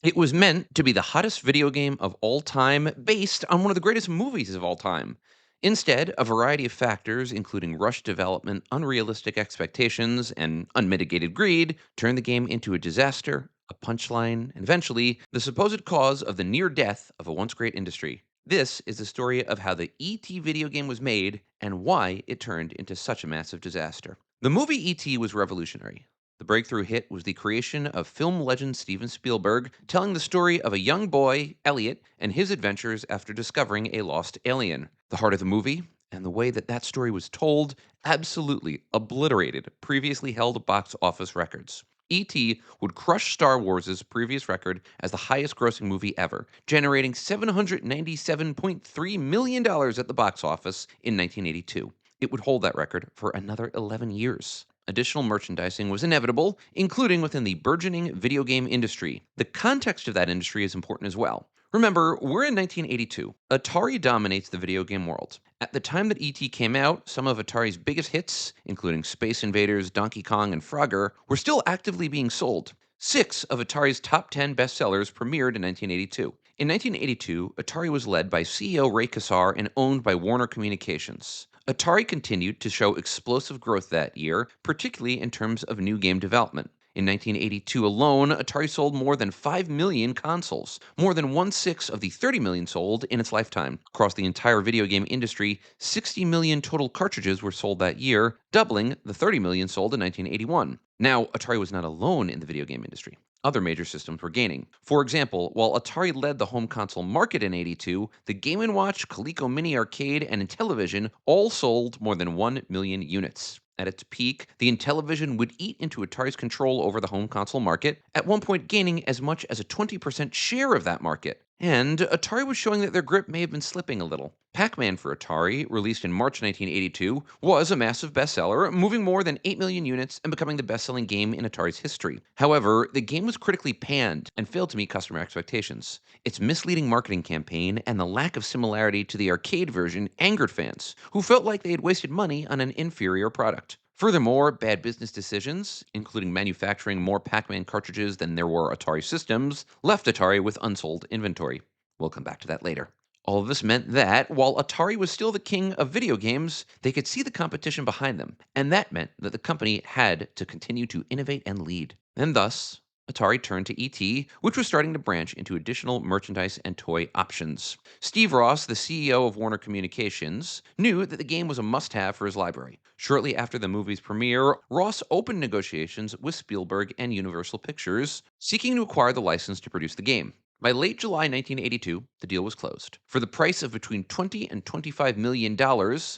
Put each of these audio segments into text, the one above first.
It was meant to be the hottest video game of all time based on one of the greatest movies of all time. Instead, a variety of factors, including rushed development, unrealistic expectations, and unmitigated greed, turned the game into a disaster, a punchline, and eventually the supposed cause of the near death of a once great industry. This is the story of how the E.T. video game was made and why it turned into such a massive disaster. The movie E.T. was revolutionary. The breakthrough hit was the creation of film legend Steven Spielberg, telling the story of a young boy, Elliot, and his adventures after discovering a lost alien. The heart of the movie, and the way that that story was told, absolutely obliterated previously held box office records. E.T. would crush Star Wars' previous record as the highest grossing movie ever, generating $797.3 million dollars at the box office in 1982. It would hold that record for another 11 years. Additional merchandising was inevitable, including within the burgeoning video game industry. The context of that industry is important as well. Remember, we're in 1982. Atari dominates the video game world. At the time that ET came out, some of Atari's biggest hits, including Space Invaders, Donkey Kong, and Frogger, were still actively being sold. 6 of Atari's top 10 bestsellers premiered in 1982. In 1982, Atari was led by CEO Ray Kassar and owned by Warner Communications. Atari continued to show explosive growth that year, particularly in terms of new game development. In 1982 alone, Atari sold more than 5 million consoles, more than 1/6 of the 30 million sold in its lifetime. Across the entire video game industry, 60 million total cartridges were sold that year, doubling the 30 million sold in 1981. Now, Atari was not alone in the video game industry. Other major systems were gaining. For example, while Atari led the home console market in 82, the Game & Watch, Coleco Mini Arcade, and Intellivision all sold more than 1 million units. At its peak, the Intellivision would eat into Atari's control over the home console market, at one point gaining as much as a 20% share of that market. And Atari was showing that their grip may have been slipping a little. Pac-Man for Atari, released in March 1982, was a massive bestseller, moving more than 8 million units and becoming the best-selling game in Atari's history. However, the game was critically panned and failed to meet customer expectations. Its misleading marketing campaign and the lack of similarity to the arcade version angered fans, who felt like they had wasted money on an inferior product. Furthermore, bad business decisions, including manufacturing more Pac-Man cartridges than there were Atari systems, left Atari with unsold inventory. We'll come back to that later. All of this meant that, while Atari was still the king of video games, they could see the competition behind them, and that meant that the company had to continue to innovate and lead. And thus, Atari turned to ET, which was starting to branch into additional merchandise and toy options. Steve Ross, the CEO of Warner Communications, knew that the game was a must-have for his library. Shortly after the movie's premiere, Ross opened negotiations with Spielberg and Universal Pictures, seeking to acquire the license to produce the game. By late July 1982, the deal was closed. For the price of between $20 and $25 million,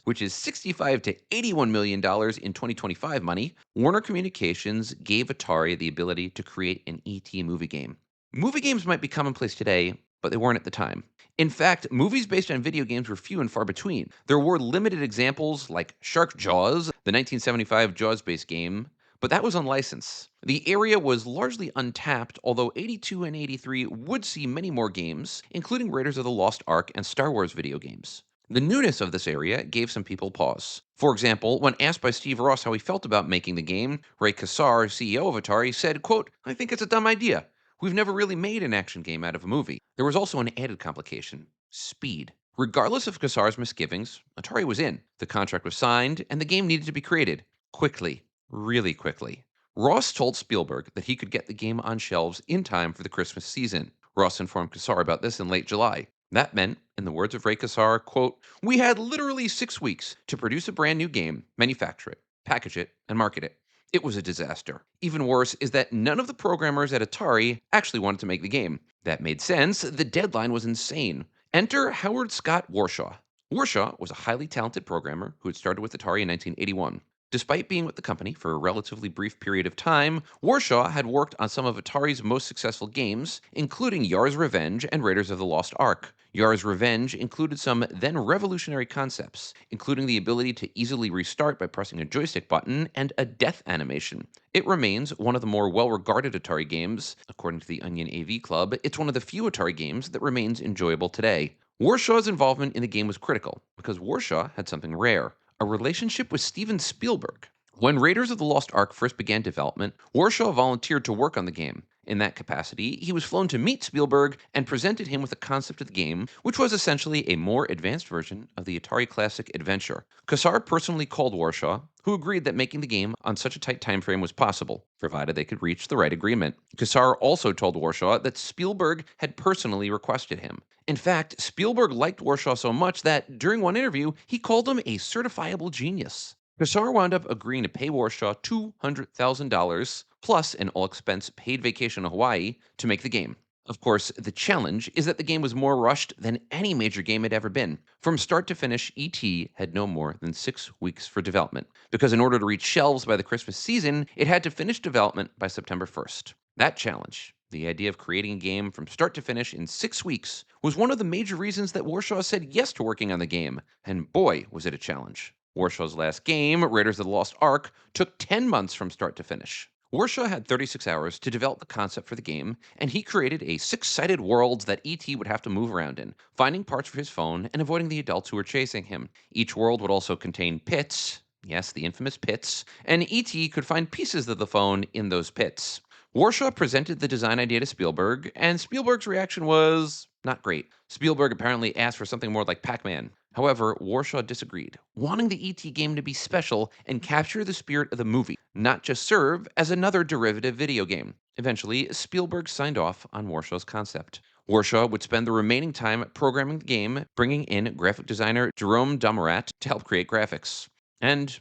which is $65 to $81 million in 2025 money, Warner Communications gave Atari the ability to create an E.T. movie game. Movie games might be commonplace today, but they weren't at the time. In fact, movies based on video games were few and far between. There were limited examples like Shark Jaws, the 1975 Jaws-based game, but that was on license. The area was largely untapped, although 82 and 83 would see many more games, including Raiders of the Lost Ark and Star Wars video games. The newness of this area gave some people pause. For example, when asked by Steve Ross how he felt about making the game, Ray Kassar, CEO of Atari, said, quote, "I think it's a dumb idea. We've never really made an action game out of a movie." There was also an added complication: speed. Regardless of Kassar's misgivings, Atari was in. The contract was signed, and the game needed to be created. Quickly. Really quickly. Ross told Spielberg that he could get the game on shelves in time for the Christmas season. Ross informed Kassar about this in late July. That meant, in the words of Ray Kassar, quote, "We had literally 6 weeks to produce a brand new game, manufacture it, package it, and market it. It was a disaster. Even worse is that none of the programmers at Atari actually wanted to make the game. That made sense. The deadline was insane. Enter Howard Scott Warshaw. Warshaw was a highly talented programmer who had started with Atari in 1981. Despite being with the company for a relatively brief period of time, Warshaw had worked on some of Atari's most successful games, including Yar's Revenge and Raiders of the Lost Ark. Yar's Revenge included some then revolutionary concepts, including the ability to easily restart by pressing a joystick button and a death animation. It remains one of the more well-regarded Atari games. According to the Onion AV Club, it's one of the few Atari games that remains enjoyable today. Warshaw's involvement in the game was critical, because Warshaw had something rare: a relationship with Steven Spielberg. When Raiders of the Lost Ark first began development, Warshaw volunteered to work on the game. In that capacity, he was flown to meet Spielberg and presented him with the concept of the game, which was essentially a more advanced version of the Atari classic Adventure. Kassar personally called Warshaw, who agreed that making the game on such a tight time frame was possible, provided they could reach the right agreement. Kassar also told Warshaw that Spielberg had personally requested him. In fact, Spielberg liked Warshaw so much that, during one interview, he called him a certifiable genius. Kassar wound up agreeing to pay Warshaw $200,000 plus an all expense paid vacation to Hawaii to make the game. Of course, the challenge is that the game was more rushed than any major game had ever been. From start to finish, ET had no more than 6 weeks for development, because in order to reach shelves by the Christmas season, it had to finish development by September 1st. That challenge, the idea of creating a game from start to finish in 6 weeks, was one of the major reasons that Warshaw said yes to working on the game, and boy, was it a challenge. Warshaw's last game, Raiders of the Lost Ark, took 10 months from start to finish. Warshaw had 36 hours to develop the concept for the game, and he created a six-sided world that E.T. would have to move around in, finding parts for his phone and avoiding the adults who were chasing him. Each world would also contain pits, yes, the infamous pits, and E.T. could find pieces of the phone in those pits. Warshaw presented the design idea to Spielberg, and Spielberg's reaction was not great. Spielberg apparently asked for something more like Pac-Man. However, Warshaw disagreed, wanting the ET game to be special and capture the spirit of the movie, not just serve as another derivative video game. Eventually, Spielberg signed off on Warshaw's concept. Warshaw would spend the remaining time programming the game, bringing in graphic designer Jerome Domerat to help create graphics. And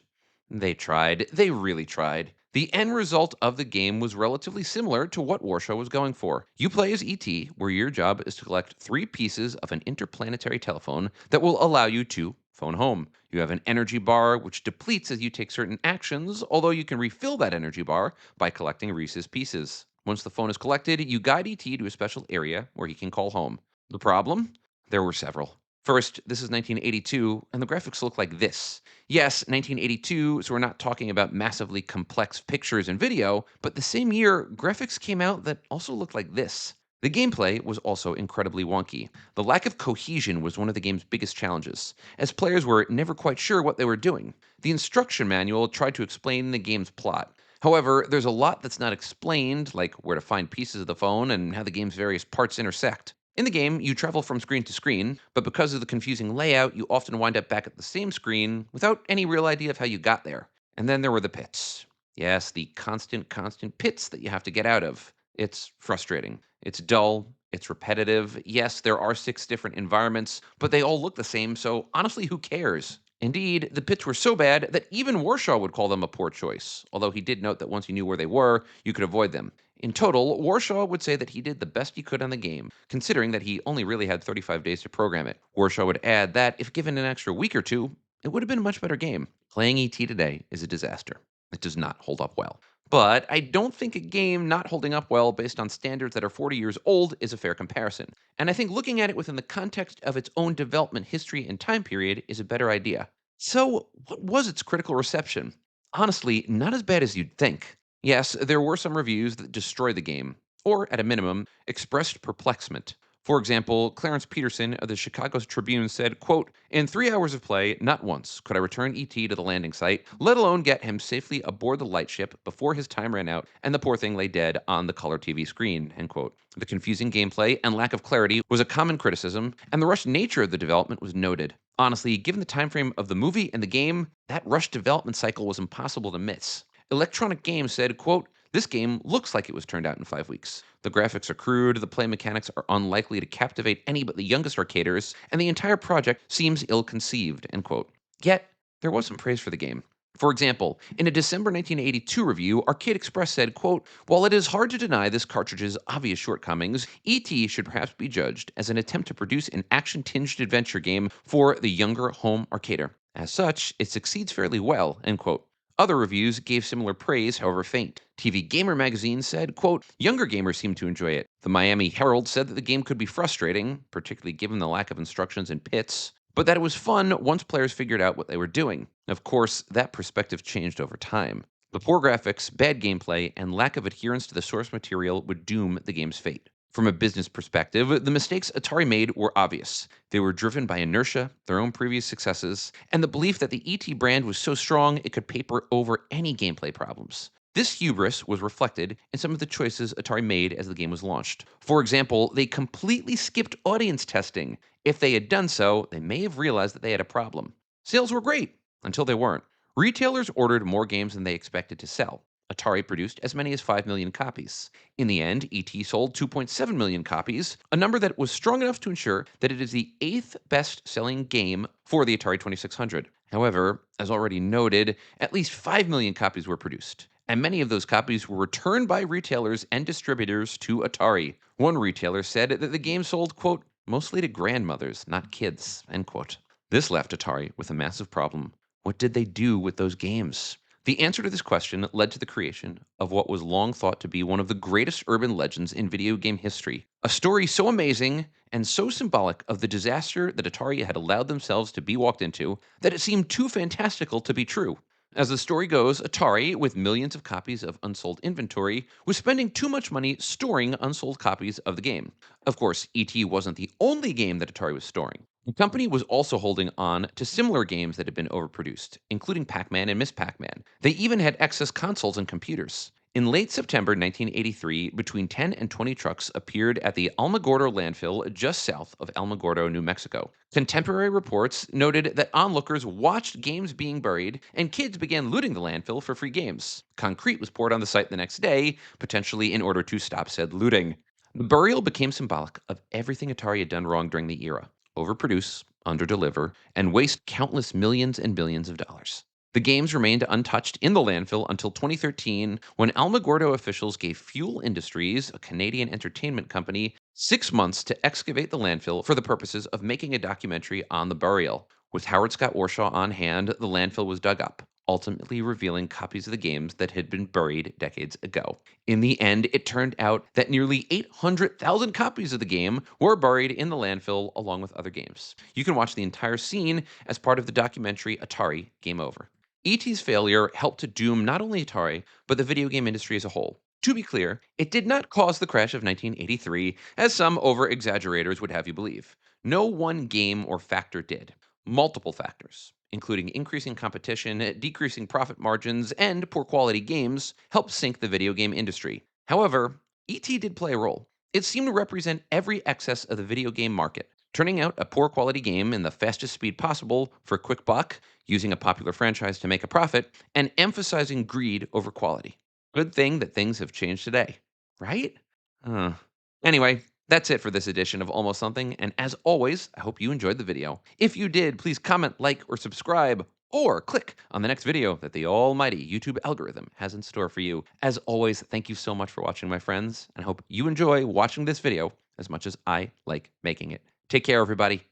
they tried. They really tried. The end result of the game was relatively similar to what Warshaw was going for. You play as ET, where your job is to collect 3 pieces of an interplanetary telephone that will allow you to phone home. You have an energy bar which depletes as you take certain actions, although you can refill that energy bar by collecting Reese's pieces. Once the phone is collected, you guide ET to a special area where he can call home. The problem? There were several. First, this is 1982, and the graphics look like this. Yes, 1982, so we're not talking about massively complex pictures and video, but the same year, graphics came out that also looked like this. The gameplay was also incredibly wonky. The lack of cohesion was one of the game's biggest challenges, as players were never quite sure what they were doing. The instruction manual tried to explain the game's plot. However, there's a lot that's not explained, like where to find pieces of the phone and how the game's various parts intersect. In the game, you travel from screen to screen, but because of the confusing layout, you often wind up back at the same screen without any real idea of how you got there. And then there were the pits. Yes, the constant pits that you have to get out of. It's frustrating. It's dull. It's repetitive. Yes, there are 6 different environments, but they all look the same, so honestly, who cares? Indeed, the pits were so bad that even Warshaw would call them a poor choice, although he did note that once you knew where they were, you could avoid them. In total, Warshaw would say that he did the best he could on the game, considering that he only really had 35 days to program it. Warshaw would add that if given an extra week or two, it would have been a much better game. Playing ET today is a disaster. It does not hold up well. But I don't think a game not holding up well based on standards that are 40 years old is a fair comparison. And I think looking at it within the context of its own development history and time period is a better idea. So, what was its critical reception? Honestly, not as bad as you'd think. Yes, there were some reviews that destroyed the game, or at a minimum, expressed perplexement. For example, Clarence Peterson of the Chicago Tribune said, quote, "In 3 hours of play, not once could I return ET to the landing site, let alone get him safely aboard the lightship before his time ran out and the poor thing lay dead on the color TV screen," end quote. The confusing gameplay and lack of clarity was a common criticism, and the rushed nature of the development was noted. Honestly, given the time frame of the movie and the game, that rushed development cycle was impossible to miss. Electronic Games said, quote, "This game looks like it was turned out in 5 weeks. The graphics are crude, the play mechanics are unlikely to captivate any but the youngest arcaders, and the entire project seems ill-conceived," end quote. Yet, there was some praise for the game. For example, in a December 1982 review, Arcade Express said, quote, "While it is hard to deny this cartridge's obvious shortcomings, ET should perhaps be judged as an attempt to produce an action-tinged adventure game for the younger home arcader. As such, it succeeds fairly well," end quote. Other reviews gave similar praise, however faint. TV Gamer magazine said, quote, "Younger gamers seem to enjoy it. The Miami Herald said that the game could be frustrating, particularly given the lack of instructions and pits, but that it was fun once players figured out what they were doing. Of course, that perspective changed over time. The poor graphics, bad gameplay, and lack of adherence to the source material would doom the game's fate." From a business perspective, the mistakes Atari made were obvious. They were driven by inertia, their own previous successes, and the belief that the ET brand was so strong it could paper over any gameplay problems. This hubris was reflected in some of the choices Atari made as the game was launched. For example, they completely skipped audience testing. If they had done so, they may have realized that they had a problem. Sales were great until they weren't. Retailers ordered more games than they expected to sell. Atari produced as many as 5 million copies. In the end, ET sold 2.7 million copies, a number that was strong enough to ensure that it is the eighth best selling game for the Atari 2600. However, as already noted, at least 5 million copies were produced, and many of those copies were returned by retailers and distributors to Atari. One retailer said that the game sold, quote, mostly to grandmothers, not kids, end quote. This left Atari with a massive problem. What did they do with those games? The answer to this question led to the creation of what was long thought to be one of the greatest urban legends in video game history. A story so amazing and so symbolic of the disaster that Atari had allowed themselves to be walked into that it seemed too fantastical to be true. As the story goes, Atari, with millions of copies of unsold inventory, was spending too much money storing unsold copies of the game. Of course, ET wasn't the only game that Atari was storing. The company was also holding on to similar games that had been overproduced, including Pac Man and Miss Pac Man. They even had excess consoles and computers. In late September 1983, between 10 and 20 trucks appeared at the Alamogordo landfill just south of Alamogordo, New Mexico. Contemporary reports noted that onlookers watched games being buried, and kids began looting the landfill for free games. Concrete was poured on the site the next day, potentially in order to stop said looting. The burial became symbolic of everything Atari had done wrong during the era: overproduce, underdeliver, and waste countless millions and billions of dollars. The games remained untouched in the landfill until 2013, when Alamogordo officials gave Fuel Industries, a Canadian entertainment company, 6 months to excavate the landfill for the purposes of making a documentary on the burial. With Howard Scott Warshaw on hand, the landfill was dug up, ultimately revealing copies of the games that had been buried decades ago. In the end, it turned out that nearly 800,000 copies of the game were buried in the landfill along with other games. You can watch the entire scene as part of the documentary Atari Game Over. E.T.'s failure helped to doom not only Atari, but the video game industry as a whole. To be clear, it did not cause the crash of 1983, as some over exaggerators would have you believe. No one game or factor did. Multiple factors, including increasing competition, decreasing profit margins, and poor quality games, helped sink the video game industry. However, ET did play a role. It seemed to represent every excess of the video game market, turning out a poor quality game in the fastest speed possible for a quick buck, using a popular franchise to make a profit, and emphasizing greed over quality. Good thing that things have changed today, right? Uh, Anyway, that's it for this edition of Almost Something, and as always, I hope you enjoyed the video. If you did, please comment, like, or subscribe, or click on the next video that the almighty YouTube algorithm has in store for you. As always, thank you so much for watching, my friends, and I hope you enjoy watching this video as much as I like making it. Take care, everybody.